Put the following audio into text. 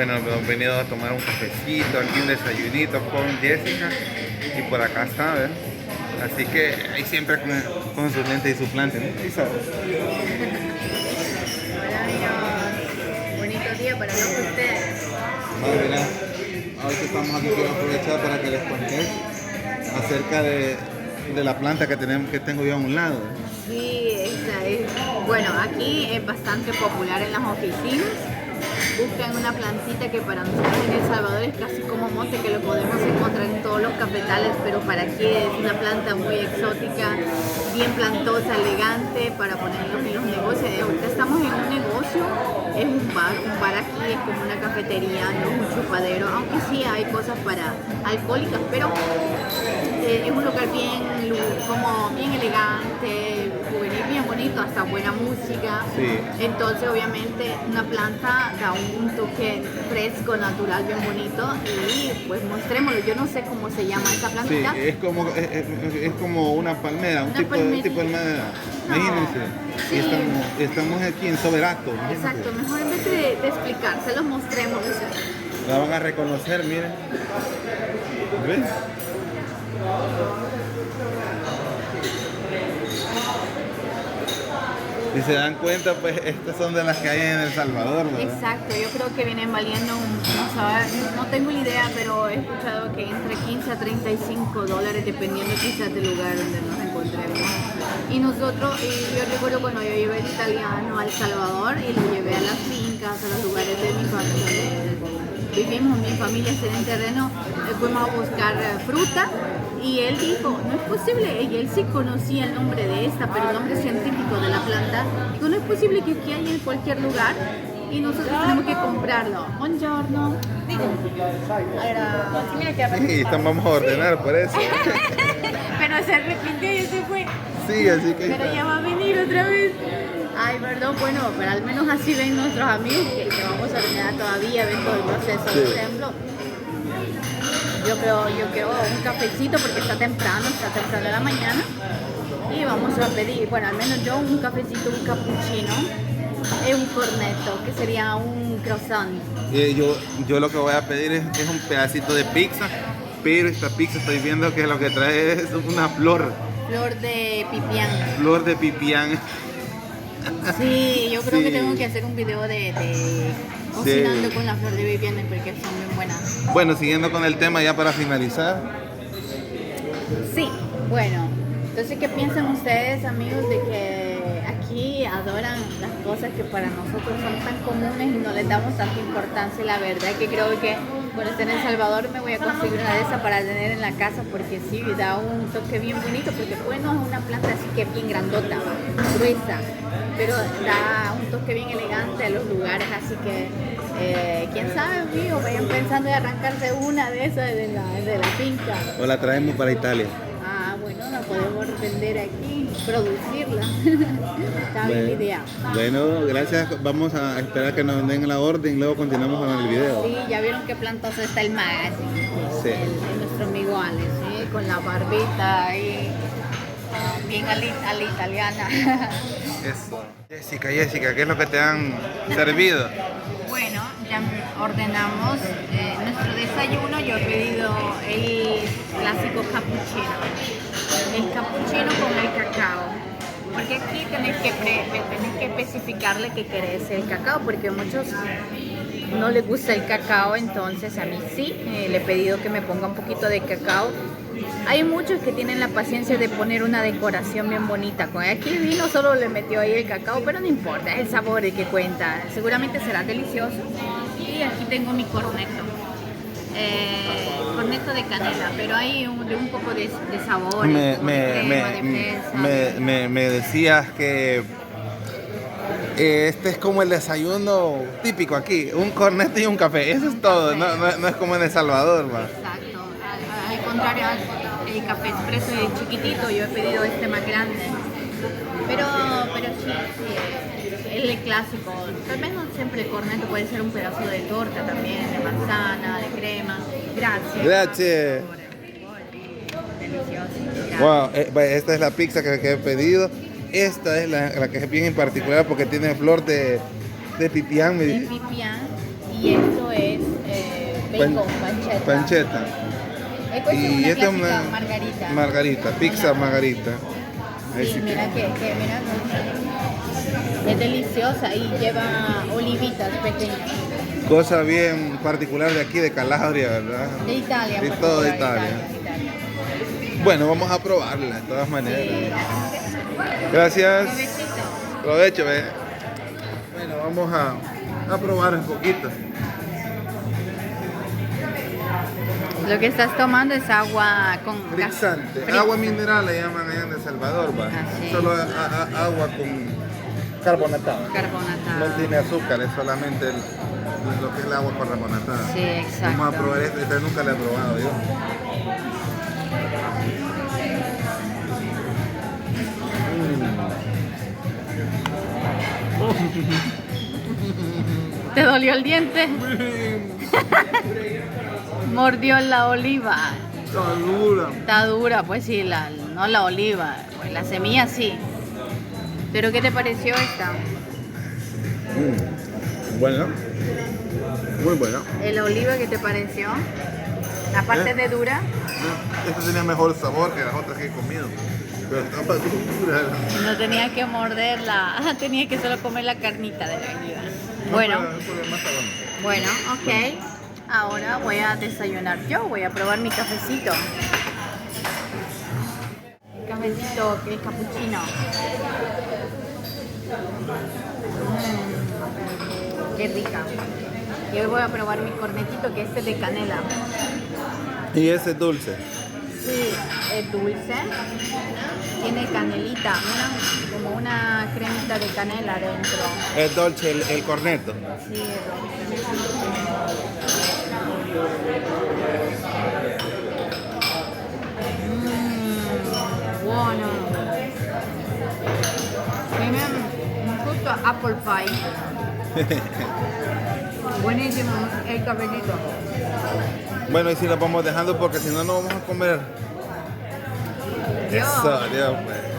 Bueno, hemos venido a tomar un cafecito, aquí un desayunito con Jessica y por acá está, ¿ves? Así que ahí siempre con su lente y su planta, ¿no? Sí, sabes. Hola amigos, bonito día para todos ustedes. Vale, mira, ahorita estamos aquí, quiero aprovechar para que les conté acerca de la planta que tengo yo a un lado. Sí, esa es. Bueno, aquí es bastante popular en las oficinas. Buscan una plantita que para nosotros en El Salvador es casi como mote, que lo podemos encontrar en todos los cafetales, pero para aquí es una planta muy exótica, bien plantosa, elegante, para ponerlos en los negocios. Ahorita estamos en un negocio, es un bar aquí es como una cafetería, no es un chupadero, aunque sí hay cosas para alcohólicas, pero es un lugar bien elegante, juvenil, bien bonito, hasta buena música. Sí. Entonces obviamente una planta da un toque fresco, natural, bien bonito, y pues mostrémoslo. Yo no sé cómo se llama esa Sí, plantita. es como una palmera, un Una tipo de palmerita. palmera. No. Imagínense. Sí. Y estamos aquí en Soberato. Imagínense. Exacto, mejor en vez de explicar, se los mostremos. La van a reconocer, miren. ¿Ven? Si se dan cuenta, pues estas son de las que hay en El Salvador, ¿verdad? Exacto, yo creo que vienen valiendo, no tengo ni idea, pero he escuchado que entre 15 a 35 dólares dependiendo quizás del lugar donde nos encontremos. Y yo recuerdo cuando yo llevé el italiano a El Salvador y lo llevé a las fincas, a los lugares de mi familia, vivimos mi familia en el terreno, fuimos a buscar fruta. Y él dijo, no es posible, y él sí conocía el nombre de esta, pero el nombre científico de la planta. Dijo, no es posible que aquí haya en cualquier lugar y nosotros tenemos que comprarlo. Buongiorno. Sí, vamos a ordenar por eso. Pero se arrepintió y se fue. Sí, así que... Pero ya va a venir otra vez. Ay, perdón, bueno, pero al menos así ven nuestros amigos que vamos a ordenar todavía, ven todo el proceso. Sí. Por ejemplo, yo quiero un cafecito porque está temprano de la mañana. Y vamos a pedir, bueno, al menos yo un cafecito, un cappuccino, y un cornetto, que sería un croissant. Yo lo que voy a pedir es un pedacito de pizza, pero esta pizza estoy viendo que lo que trae es una flor. Flor de pipián. Flor de pipián. Sí, yo creo Sí. que tengo que hacer un video de cocinando con la flor de pipián porque son bien buenas. Bueno, siguiendo con el tema ya para finalizar. Sí, bueno, entonces ¿qué piensan ustedes, amigos, de que aquí adoran las cosas que para nosotros son tan comunes y no les damos tanta importancia? La verdad que creo que cuando esté en El Salvador me voy a conseguir una de esas para tener en la casa porque sí, da un toque bien bonito, porque bueno, es una planta así que bien grandota, gruesa, pero da un toque bien elegante a los lugares, así que quién sabe, amigo, vayan pensando en arrancarse una de esas de la finca. O la traemos para Italia. Ah, bueno, la podemos vender aquí, producirla. Está bien la idea. Bueno, gracias. Vamos a esperar que nos den la orden y luego continuamos con el video. Sí, ya vieron qué plantoso está el magazine. Sí. El nuestro amigo Alex, ¿sí? Con la barbita ahí, bien a la italiana. Eso. Jessica, ¿qué es lo que te han servido? Bueno, ya ordenamos nuestro desayuno. Yo he pedido el clásico cappuccino. El cappuccino con el cacao. Porque aquí tenés que especificarle que querés el cacao, porque a muchos no les gusta el cacao, entonces a mí sí, le he pedido que me ponga un poquito de cacao. Hay muchos que tienen la paciencia de poner una decoración bien bonita. Aquí el vino solo le metió ahí el cacao, pero no importa, es el sabor el que cuenta. Seguramente será delicioso. Y aquí tengo mi cornetto. Cornetto de canela, pero hay un poco de sabor, de crema, de fresa. Me decías que este es como el desayuno típico aquí, un corneto y un café, eso es todo, no es como en El Salvador, man. Exacto, al contrario, el café expreso es chiquitito, yo he pedido este más grande, pero sí, el clásico, tal vez no siempre el corneto, puede ser un pedazo de torta también, de manzana, de crema. Gracias. Delicioso. Wow, esta es la pizza que he pedido, esta es la que es bien en particular porque tiene flor de pipián. El pipián, y esto es bacon, pancetta. Pancetta. E questa è una esta es classica margarita. margarita, pizza margarita. Ahí Sí, sí mira mira. Es deliciosa y lleva olivitas pequeñas. cosa bien particular de aquí, de Calabria, ¿verdad? De Italia. De por todo favor, Italia. Italia. Bueno, vamos a probarla de todas maneras. Sí. Gracias. Provechito. Provecho, ve. Bueno, vamos a probar un poquito. Lo que estás tomando es agua con gas. Frisante. Agua mineral le llaman allá en El Salvador, va. Ah, sí. Solo agua con carbonatada. Carbonatada. No tiene azúcar, es solamente lo que es el agua carbonatada. Sí, exacto. Vamos a probar esta nunca la he probado yo. ¿Te dolió el diente? Mordió la oliva. Está dura. Está dura, pues sí, no la oliva, pues la semilla sí. ¿Pero qué te pareció esta? Bueno, muy bueno. ¿La oliva qué te pareció? La parte de dura. Esta tenía mejor sabor que las otras que he comido. Pero está más dura. No tenía que morderla, tenía que solo comer la carnita de la oliva. Bueno, bueno, ok. Ahora voy a desayunar yo, voy a probar mi cafecito. El cafecito que es capuchino. Qué rica. Y hoy voy a probar mi cornetito que es de canela. Y ese es dulce. Sí, es dulce. Tiene canelita, mira, como una cremita de canela dentro. Es dulce el corneto. Sí, bueno. Tiene justo apple pie. Buenísimo el cafecito. Bueno, y si nos vamos dejando porque si no, no vamos a comer. Dios. Eso, Dios, pues.